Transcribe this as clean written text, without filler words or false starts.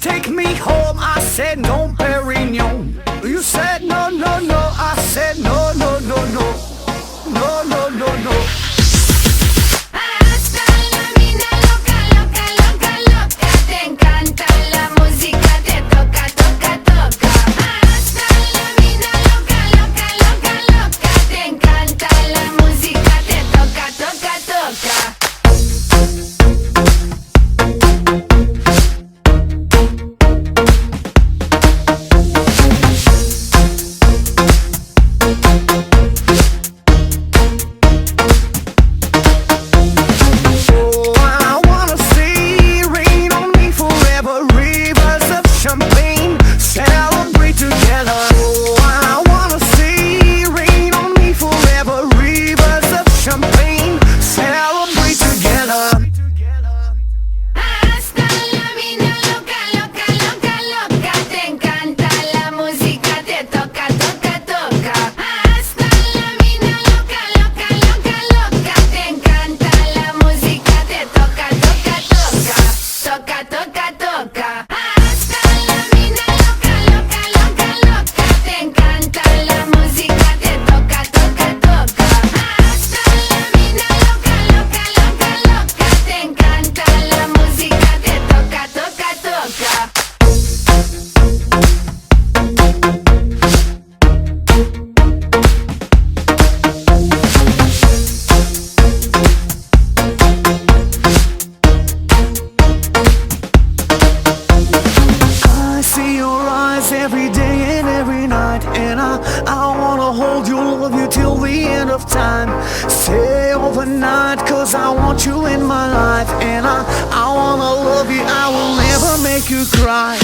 take me home? I said no, Perignon. You said no, no, no. I said no, no, no, no. No, no, no, no. Hasta la mina loca, loca, loca, loca. Te encanta la música, te toca, toca, toca. Hasta la mina loca, loca, loca, loca. Te encanta la música, te toca, toca, toca. Every day and every night, and I wanna hold you, love you till the end of time. Stay overnight, cause I want you in my life. And I wanna love you, I will never make you cry.